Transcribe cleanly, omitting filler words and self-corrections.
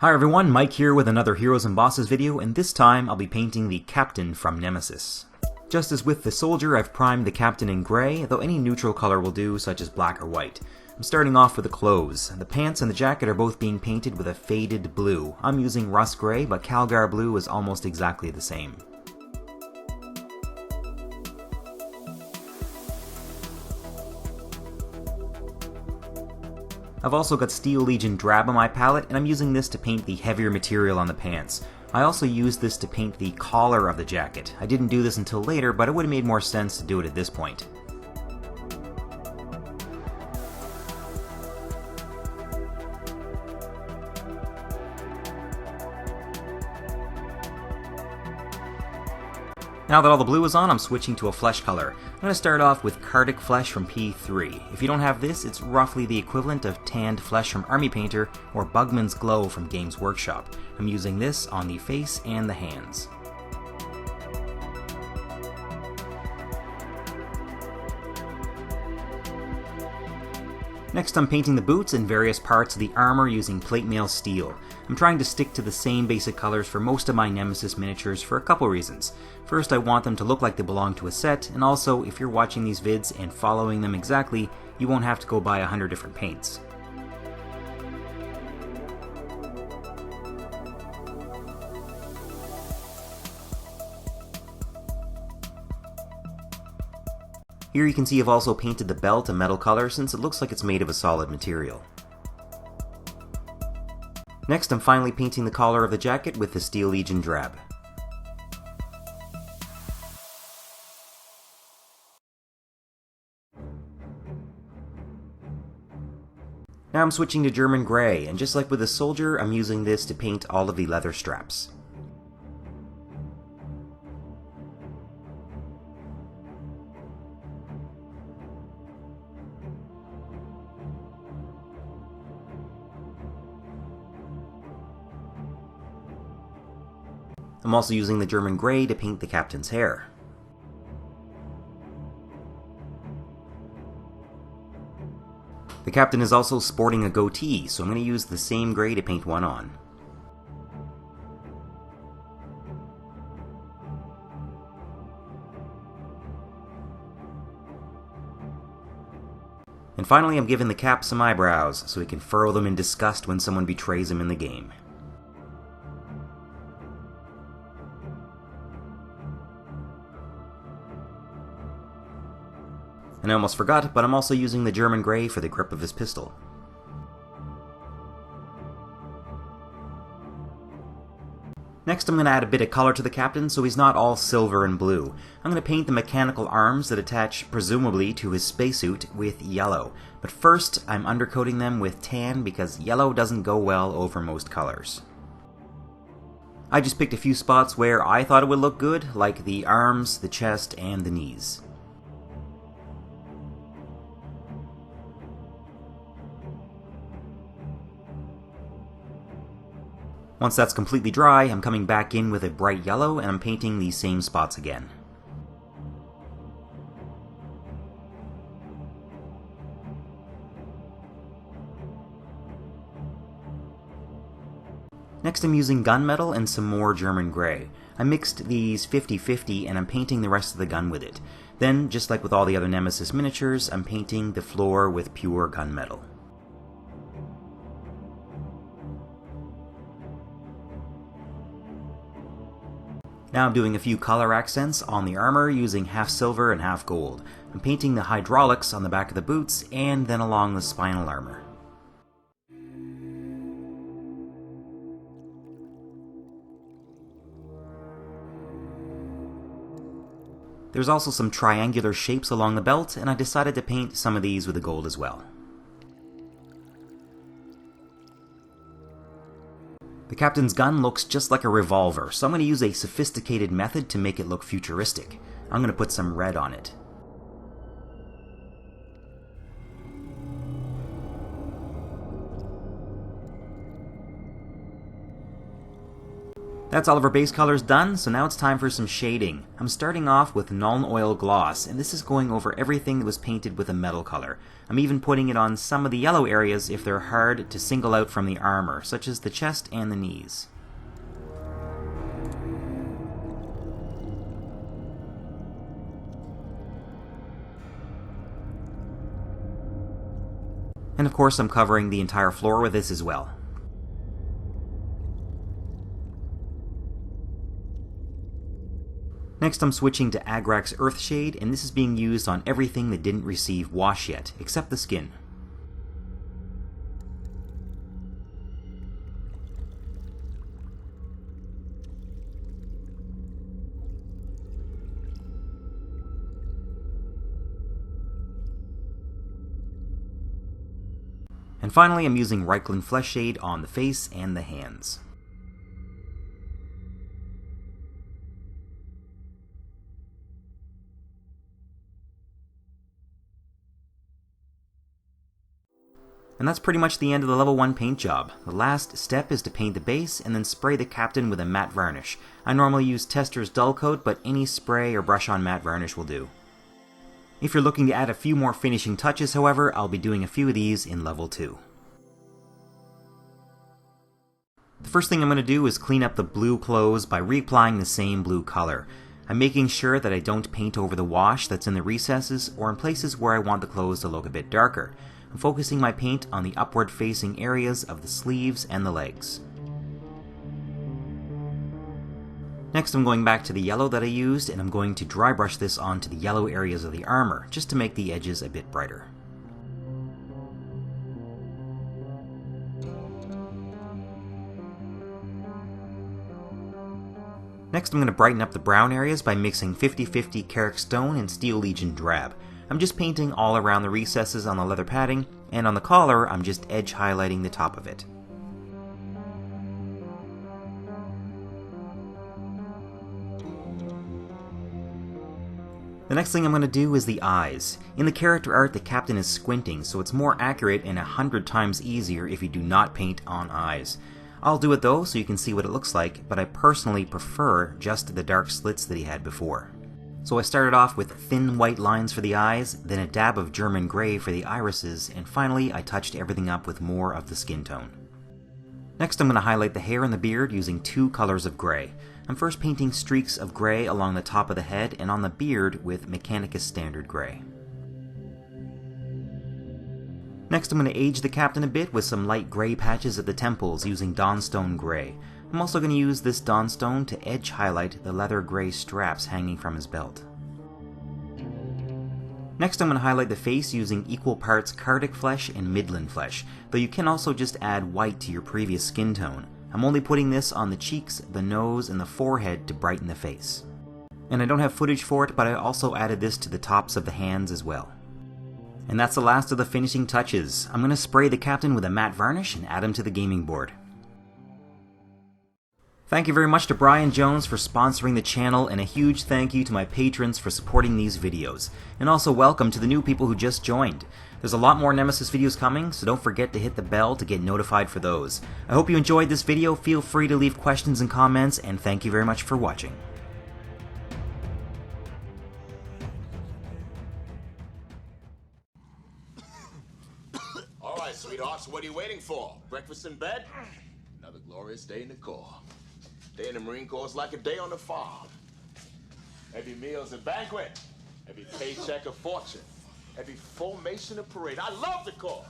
Hi everyone, Mike here with another Heroes and Bosses video, and this time I'll be painting the Captain from Nemesis. Just as with the Soldier, I've primed the Captain in grey, though any neutral color will do, such as black or white. I'm starting off with the clothes. The pants and the jacket are both being painted with a faded blue. I'm using Russ grey, but Calgar blue is almost exactly the same. I've also got Steel Legion Drab on my palette, and I'm using this to paint the heavier material on the pants. I also used this to paint the collar of the jacket. I didn't do this until later, but it would have made more sense to do it at this point. Now that all the blue is on, I'm switching to a flesh color. I'm going to start off with Khardic flesh from P3. If you don't have this, it's roughly the equivalent of tanned flesh from Army Painter or Bugman's Glow from Games Workshop. I'm using this on the face and the hands. Next, I'm painting the boots and various parts of the armor using plate mail steel. I'm trying to stick to the same basic colors for most of my Nemesis miniatures for a couple reasons. First, I want them to look like they belong to a set, and also, if you're watching these vids and following them exactly, you won't have to go buy 100 different paints. Here you can see I've also painted the belt a metal color since it looks like it's made of a solid material. Next, I'm finally painting the collar of the jacket with the Steel Legion Drab. Now I'm switching to German Grey, and just like with the Soldier, I'm using this to paint all of the leather straps. I'm also using the German Grey to paint the Captain's hair. The Captain is also sporting a goatee, so I'm going to use the same grey to paint one on. And finally, I'm giving the Cap some eyebrows, so he can furrow them in disgust when someone betrays him in the game. And I almost forgot, but I'm also using the German Grey for the grip of his pistol. Next, I'm going to add a bit of color to the Captain so he's not all silver and blue. I'm going to paint the mechanical arms that attach, presumably, to his spacesuit with yellow. But first, I'm undercoating them with tan because yellow doesn't go well over most colors. I just picked a few spots where I thought it would look good, like the arms, the chest, and the knees. Once that's completely dry, I'm coming back in with a bright yellow and I'm painting these same spots again. Next, I'm using gunmetal and some more German Grey. I mixed these 50-50 and I'm painting the rest of the gun with it. Then, just like with all the other Nemesis miniatures, I'm painting the floor with pure gunmetal. Now I'm doing a few color accents on the armor using half silver and half gold. I'm painting the hydraulics on the back of the boots and then along the spinal armor. There's also some triangular shapes along the belt, and I decided to paint some of these with the gold as well. The Captain's gun looks just like a revolver, so I'm going to use a sophisticated method to make it look futuristic. I'm going to put some red on it. That's all of our base colors done, so now it's time for some shading. I'm starting off with Nuln Oil Gloss, and this is going over everything that was painted with a metal color. I'm even putting it on some of the yellow areas if they're hard to single out from the armor, such as the chest and the knees. And of course I'm covering the entire floor with this as well. Next I'm switching to Agrax Earthshade, and this is being used on everything that didn't receive wash yet, except the skin. And finally I'm using Reikland Fleshshade on the face and the hands. And that's pretty much the end of the level 1 paint job. The last step is to paint the base and then spray the captain with a matte varnish. I normally use Tester's Dull Coat, but any spray or brush on matte varnish will do. If you're looking to add a few more finishing touches, however, I'll be doing a few of these in level 2. The first thing I'm going to do is clean up the blue clothes by reapplying the same blue color. I'm making sure that I don't paint over the wash that's in the recesses or in places where I want the clothes to look a bit darker. I'm focusing my paint on the upward facing areas of the sleeves and the legs. Next I'm going back to the yellow that I used, and I'm going to dry brush this onto the yellow areas of the armor, just to make the edges a bit brighter. Next I'm going to brighten up the brown areas by mixing 50-50 Karak Stone and Steel Legion Drab. I'm just painting all around the recesses on the leather padding, and on the collar I'm just edge highlighting the top of it. The next thing I'm going to do is the eyes. In the character art the captain is squinting, so it's more accurate and 100 times easier if you do not paint on eyes. I'll do it though so you can see what it looks like, but I personally prefer just the dark slits that he had before. So I started off with thin white lines for the eyes, then a dab of German grey for the irises, and finally I touched everything up with more of the skin tone. Next I'm going to highlight the hair and the beard using 2 colors of grey. I'm first painting streaks of grey along the top of the head and on the beard with Mechanicus Standard Grey. Next I'm going to age the captain a bit with some light grey patches at the temples using Dawnstone Grey. I'm also going to use this Dawnstone to edge highlight the leather grey straps hanging from his belt. Next I'm going to highlight the face using equal parts Khardic flesh and Midlund flesh, though you can also just add white to your previous skin tone. I'm only putting this on the cheeks, the nose, and the forehead to brighten the face. And I don't have footage for it, but I also added this to the tops of the hands as well. And that's the last of the finishing touches. I'm going to spray the captain with a matte varnish and add him to the gaming board. Thank you very much to Brian Jones for sponsoring the channel, and a huge thank you to my patrons for supporting these videos. And also welcome to the new people who just joined. There's a lot more Nemesis videos coming, so don't forget to hit the bell to get notified for those. I hope you enjoyed this video. Feel free to leave questions and comments, and thank you very much for watching. Alright, sweethearts, what are you waiting for? Breakfast in bed? Another glorious day in the Corps. Day in the Marine Corps is like a day on the farm. Every meal's a banquet. Every paycheck a fortune. Every formation a parade. I love the Corps.